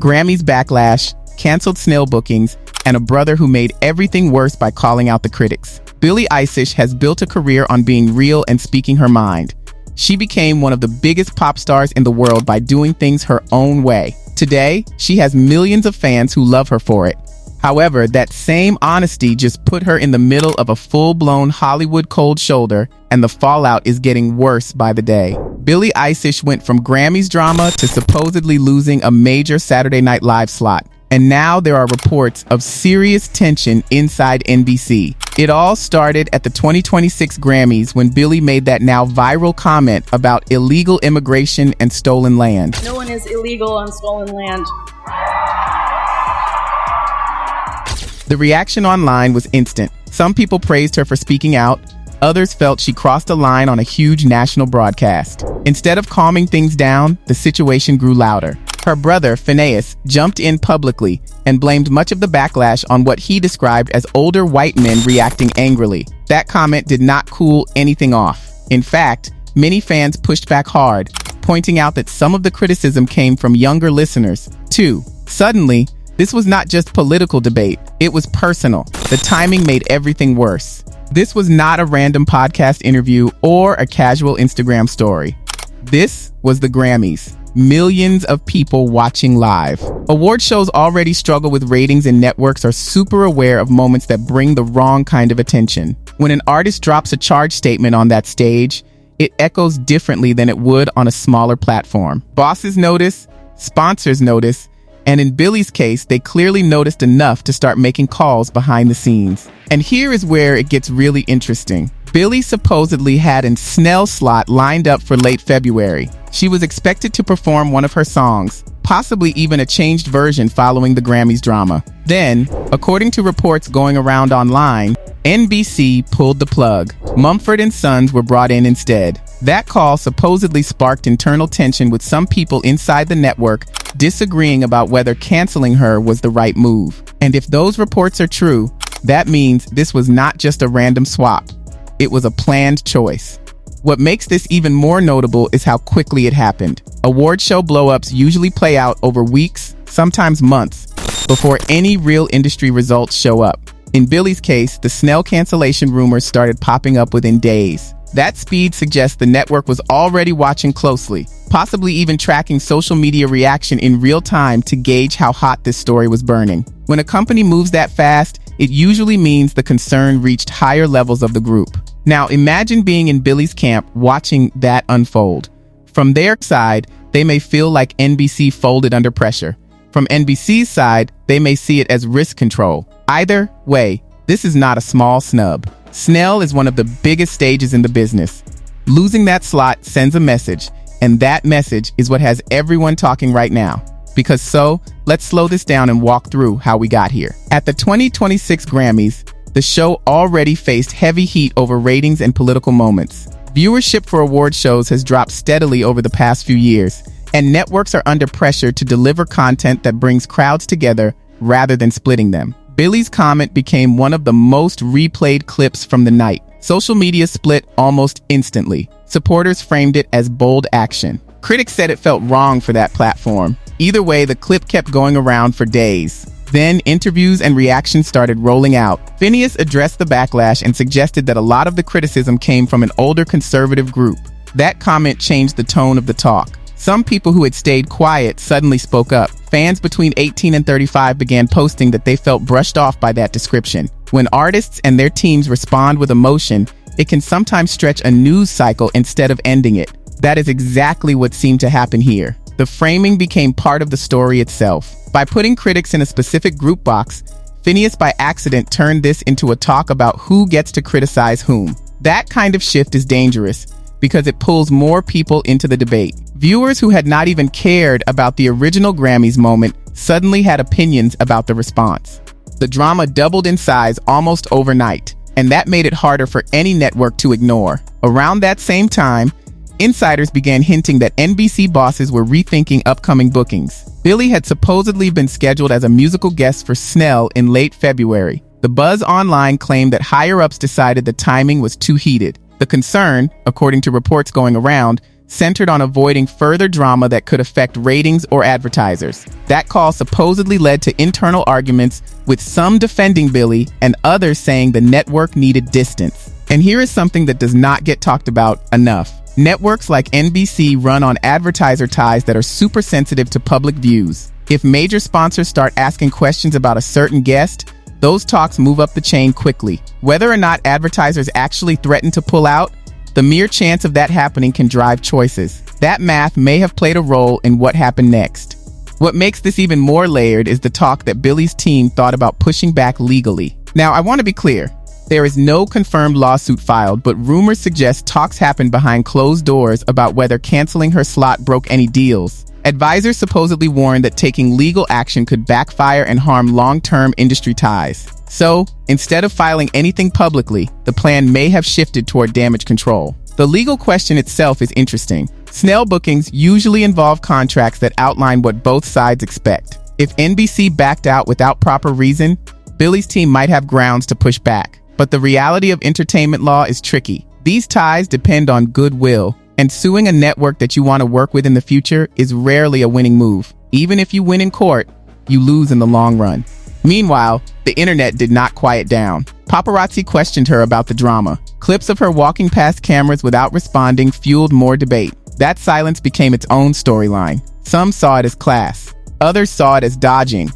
Grammys backlash, canceled SNL bookings, and a brother who made everything worse by calling out the critics. Billie Eilish has built a career on being real and speaking her mind. She became one of the biggest pop stars in the world by doing things her own way. Today, she has millions of fans who love her for it. However, that same honesty just put her in the middle of a full-blown Hollywood cold shoulder, and the fallout is getting worse by the day. Billie Eilish went from Grammys drama to supposedly losing a major Saturday Night Live slot. And now there are reports of serious tension inside NBC. It all started at the 2026 Grammys when Billie made that now viral comment about illegal immigration and stolen land. No one is illegal on stolen land. The reaction online was instant. Some people praised her for speaking out. Others felt she crossed a line on a huge national broadcast. Instead of calming things down, the situation grew louder. Her brother, Phineas, jumped in publicly and blamed much of the backlash on what he described as older white men reacting angrily. That comment did not cool anything off. In fact, many fans pushed back hard, pointing out that some of the criticism came from younger listeners, too. Suddenly, this was not just political debate, it was personal. The timing made everything worse. This was not a random podcast interview or a casual Instagram story. This was the Grammys. Millions of people watching live. Award shows already struggle with ratings, and networks are super aware of moments that bring the wrong kind of attention. When an artist drops a charge statement on that stage, it echoes differently than it would on a smaller platform. Bosses notice, sponsors notice, and in Billie's case, they clearly noticed enough to start making calls behind the scenes. And here is where it gets really interesting. Billie supposedly had a SNL slot lined up for late February. She was expected to perform one of her songs, possibly even a changed version following the Grammys drama. Then, according to reports going around online, NBC pulled the plug. Mumford & Sons were brought in instead. That call supposedly sparked internal tension, with some people inside the network disagreeing about whether canceling her was the right move. And if those reports are true, that means this was not just a random swap. It was a planned choice. What makes this even more notable is how quickly it happened. Award show blow-ups usually play out over weeks, sometimes months, before any real industry results show up. In Billie's case, the SNL cancellation rumors started popping up within days. That speed suggests the network was already watching closely, possibly even tracking social media reaction in real time to gauge how hot this story was burning. When a company moves that fast, it usually means the concern reached higher levels of the group. Now imagine being in Billie's camp watching that unfold. From their side, they may feel like NBC folded under pressure. From NBC's side, they may see it as risk control. Either way, this is not a small snub. SNL is one of the biggest stages in the business. Losing that slot sends a message, and that message is what has everyone talking right now. Let's slow this down and walk through how we got here. At the 2026 Grammys, the show already faced heavy heat over ratings and political moments. Viewership for award shows has dropped steadily over the past few years, and networks are under pressure to deliver content that brings crowds together rather than splitting them. Billie's comment became one of the most replayed clips from the night. Social media split almost instantly. Supporters framed it as bold action. Critics said it felt wrong for that platform. Either way, the clip kept going around for days. Then interviews and reactions started rolling out. Phineas addressed the backlash and suggested that a lot of the criticism came from an older conservative group. That comment changed the tone of the talk. Some people who had stayed quiet suddenly spoke up. Fans between 18 and 35 began posting that they felt brushed off by that description. When artists and their teams respond with emotion, it can sometimes stretch a news cycle instead of ending it. That is exactly what seemed to happen here. The framing became part of the story itself. By putting critics in a specific group box, Phineas by accident turned this into a talk about who gets to criticize whom. That kind of shift is dangerous because it pulls more people into the debate. Viewers who had not even cared about the original Grammys moment suddenly had opinions about the response. The drama doubled in size almost overnight, and that made it harder for any network to ignore. Around that same time, insiders began hinting that NBC bosses were rethinking upcoming bookings. Billie had supposedly been scheduled as a musical guest for SNL in late February. The buzz online claimed that higher-ups decided the timing was too heated. The concern, according to reports going around, centered on avoiding further drama that could affect ratings or advertisers. That call supposedly led to internal arguments, with some defending Billie and others saying the network needed distance. And here is something that does not get talked about enough. Networks like NBC run on advertiser ties that are super sensitive to public views. If major sponsors start asking questions about a certain guest, those talks move up the chain quickly. Whether or not advertisers actually threaten to pull out, the mere chance of that happening can drive choices. That math may have played a role in what happened next. What makes this even more layered is the talk that Billie's team thought about pushing back legally. Now, I want to be clear. There is no confirmed lawsuit filed, but rumors suggest talks happened behind closed doors about whether canceling her slot broke any deals. Advisors supposedly warned that taking legal action could backfire and harm long-term industry ties. So, instead of filing anything publicly, the plan may have shifted toward damage control. The legal question itself is interesting. SNL bookings usually involve contracts that outline what both sides expect. If NBC backed out without proper reason, Billie's team might have grounds to push back. But the reality of entertainment law is tricky. These ties depend on goodwill, and suing a network that you want to work with in the future is rarely a winning move. Even if you win in court, you lose in the long run. Meanwhile, the internet did not quiet down. Paparazzi questioned her about the drama. Clips of her walking past cameras without responding fueled more debate. That silence became its own storyline. Some saw it as class. Others saw it as dodging.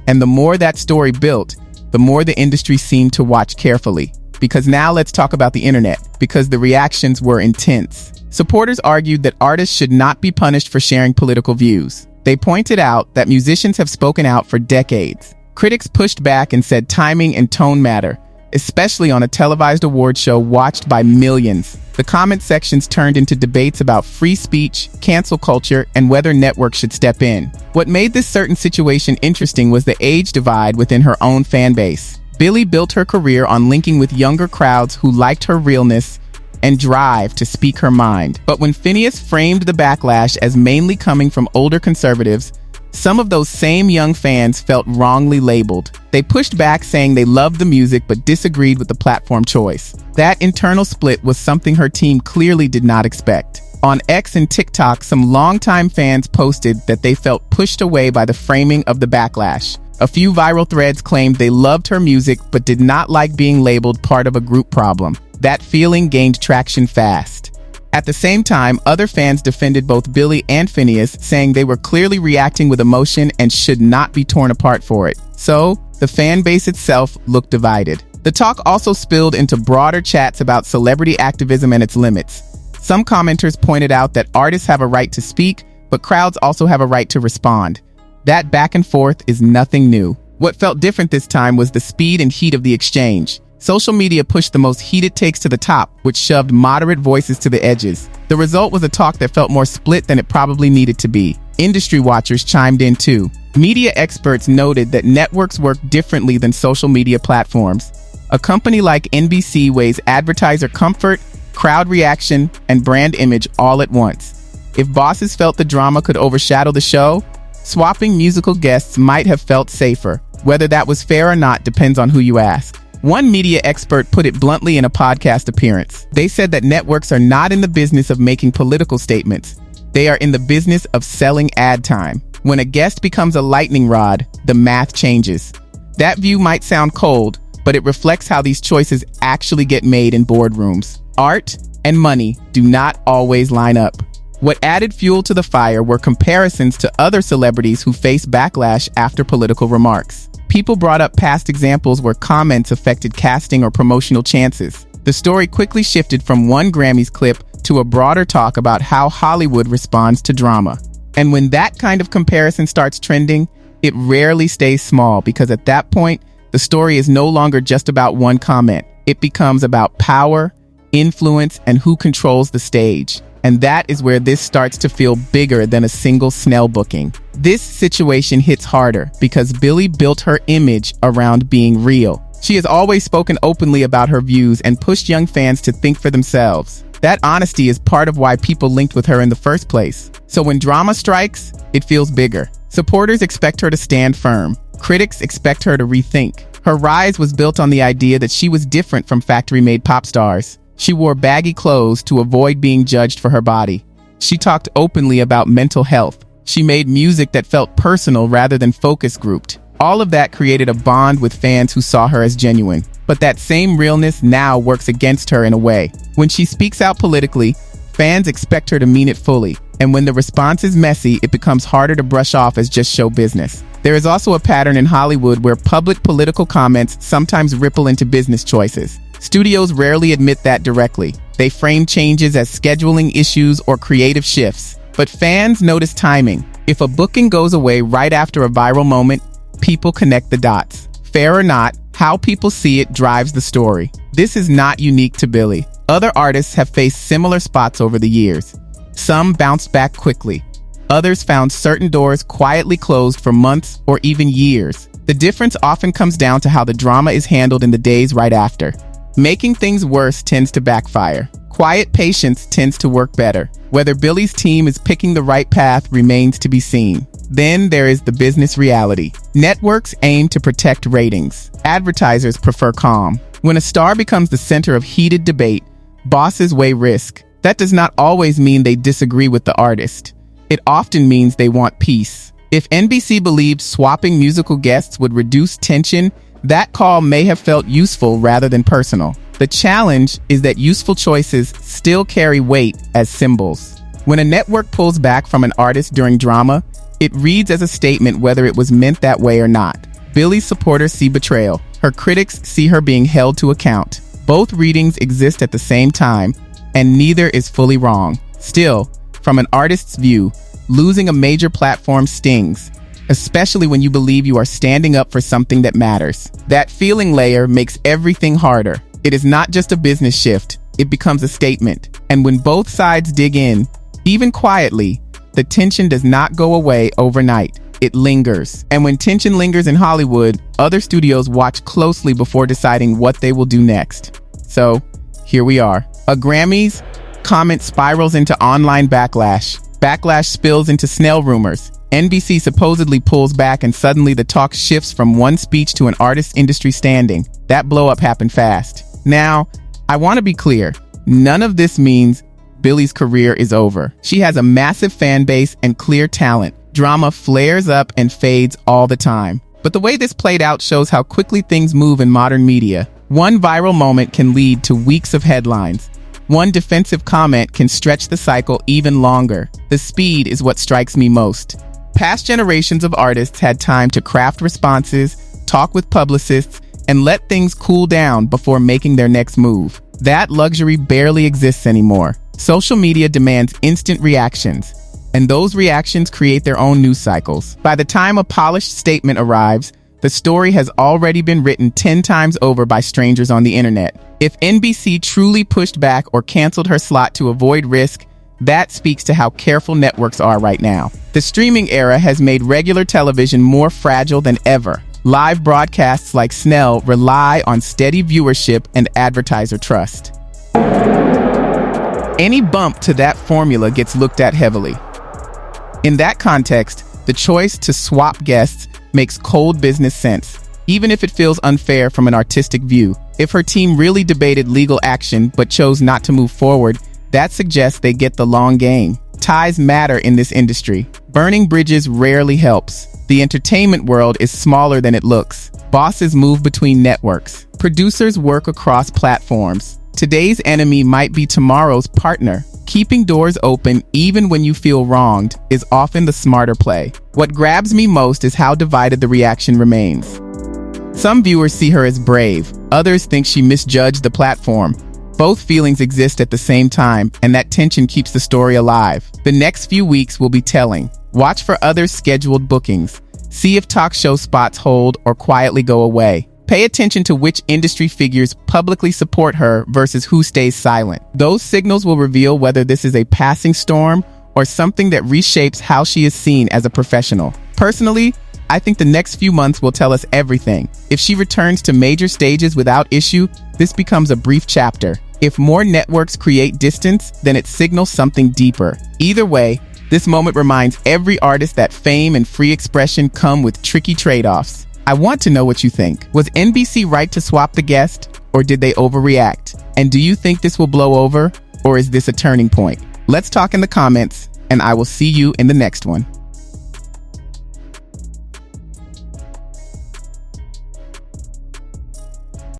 And the more that story built, the more the industry seemed to watch carefully. Because now let's talk about the internet, because the reactions were intense. Supporters argued that artists should not be punished for sharing political views. They pointed out that musicians have spoken out for decades. Critics pushed back and said timing and tone matter, especially on a televised award show watched by millions. The comment sections turned into debates about free speech, cancel culture, and whether networks should step in. What made this certain situation interesting was the age divide within her own fan base. Billie built her career on linking with younger crowds who liked her realness and drive to speak her mind. But when Phineas framed the backlash as mainly coming from older conservatives, some of those same young fans felt wrongly labeled. They pushed back, saying they loved the music but disagreed with the platform choice. That internal split was something her team clearly did not expect. On X and TikTok, some longtime fans posted that they felt pushed away by the framing of the backlash. A few viral threads claimed they loved her music but did not like being labeled part of a group problem. That feeling gained traction fast. At the same time, other fans defended both Billie and Phineas, saying they were clearly reacting with emotion and should not be torn apart for it. So, the fan base itself looked divided. The talk also spilled into broader chats about celebrity activism and its limits. Some commenters pointed out that artists have a right to speak, but crowds also have a right to respond. That back and forth is nothing new. What felt different this time was the speed and heat of the exchange. Social media pushed the most heated takes to the top, which shoved moderate voices to the edges. The result was a talk that felt more split than it probably needed to be. Industry watchers chimed in too. Media experts noted that networks work differently than social media platforms. A company like NBC weighs advertiser comfort, crowd reaction, and brand image all at once. If bosses felt the drama could overshadow the show, swapping musical guests might have felt safer. Whether that was fair or not depends on who you ask. One media expert put it bluntly in a podcast appearance. They said that networks are not in the business of making political statements. They are in the business of selling ad time. When a guest becomes a lightning rod, the math changes. That view might sound cold, but it reflects how these choices actually get made in boardrooms. Art and money do not always line up. What added fuel to the fire were comparisons to other celebrities who faced backlash after political remarks. People brought up past examples where comments affected casting or promotional chances. The story quickly shifted from one Grammys clip to a broader talk about how Hollywood responds to drama. And when that kind of comparison starts trending, it rarely stays small, because at that point, the story is no longer just about one comment. It becomes about power, influence, and who controls the stage. And that is where this starts to feel bigger than a single SNL booking. This situation hits harder because Billie built her image around being real. She has always spoken openly about her views and pushed young fans to think for themselves. That honesty is part of why people linked with her in the first place. So when drama strikes, it feels bigger. Supporters expect her to stand firm. Critics expect her to rethink. Her rise was built on the idea that she was different from factory-made pop stars. She wore baggy clothes to avoid being judged for her body. She talked openly about mental health. She made music that felt personal rather than focus grouped. All of that created a bond with fans who saw her as genuine. But that same realness now works against her in a way. When she speaks out politically, fans expect her to mean it fully. And when the response is messy, it becomes harder to brush off as just show business. There is also a pattern in Hollywood where public political comments sometimes ripple into business choices. Studios rarely admit that directly. They frame changes as scheduling issues or creative shifts. But fans notice timing. If a booking goes away right after a viral moment, people connect the dots. Fair or not, how people see it drives the story. This is not unique to Billie. Other artists have faced similar spots over the years. Some bounced back quickly. Others found certain doors quietly closed for months or even years. The difference often comes down to how the drama is handled in the days right after. Making things worse tends to backfire. Quiet patience tends to work better. Whether Billie's team is picking the right path remains to be seen. Then there is the business reality. Networks aim to protect ratings. Advertisers prefer calm. When a star becomes the center of heated debate, bosses weigh risk. That does not always mean they disagree with the artist. It often means they want peace. If NBC believed swapping musical guests would reduce tension, that call may have felt useful rather than personal. The challenge is that useful choices still carry weight as symbols. When a network pulls back from an artist during drama, it reads as a statement whether it was meant that way or not. Billie's supporters see betrayal. Her critics see her being held to account. Both readings exist at the same time, and neither is fully wrong. Still, from an artist's view, losing a major platform stings, especially when you believe you are standing up for something that matters. That feeling layer makes everything harder. It is not just a business shift, it becomes a statement. And when both sides dig in, even quietly, the tension does not go away overnight. It lingers. And when tension lingers in Hollywood, other studios watch closely before deciding what they will do next. So, here we are. A Grammys comment spirals into online backlash. Backlash spills into Snell rumors. NBC supposedly pulls back and suddenly the talk shifts from one speech to an artist's industry standing. That blow-up happened fast. Now, I want to be clear. None of this means Billie's career is over. She has a massive fan base and clear talent. Drama flares up and fades all the time. But the way this played out shows how quickly things move in modern media. One viral moment can lead to weeks of headlines. One defensive comment can stretch the cycle even longer. The speed is what strikes me most. Past generations of artists had time to craft responses, talk with publicists, and let things cool down before making their next move. That luxury barely exists anymore. Social media demands instant reactions, and those reactions create their own news cycles. By the time a polished statement arrives, the story has already been written 10 times over by strangers on the internet. If NBC truly pushed back or canceled her slot to avoid risk, that speaks to how careful networks are right now. The streaming era has made regular television more fragile than ever. Live broadcasts like Snell rely on steady viewership and advertiser trust. Any bump to that formula gets looked at heavily. In that context, the choice to swap guests makes cold business sense, even if it feels unfair from an artistic view. If her team really debated legal action but chose not to move forward, that suggests they get the long game. Ties matter in this industry. Burning bridges rarely helps. The entertainment world is smaller than it looks. Bosses move between networks. Producers work across platforms. Today's enemy might be tomorrow's partner. Keeping doors open even when you feel wronged is often the smarter play. What grabs me most is how divided the reaction remains. Some viewers see her as brave. Others think she misjudged the platform. Both feelings exist at the same time, and that tension keeps the story alive. The next few weeks will be telling. Watch for other scheduled bookings. See if talk show spots hold or quietly go away. Pay attention to which industry figures publicly support her versus who stays silent. Those signals will reveal whether this is a passing storm or something that reshapes how she is seen as a professional. Personally, I think the next few months will tell us everything. If she returns to major stages without issue, this becomes a brief chapter. If more networks create distance, then it signals something deeper. Either way, this moment reminds every artist that fame and free expression come with tricky trade-offs. I want to know what you think. Was NBC right to swap the guest, or did they overreact? And do you think this will blow over, or is this a turning point? Let's talk in the comments, and I will see you in the next one.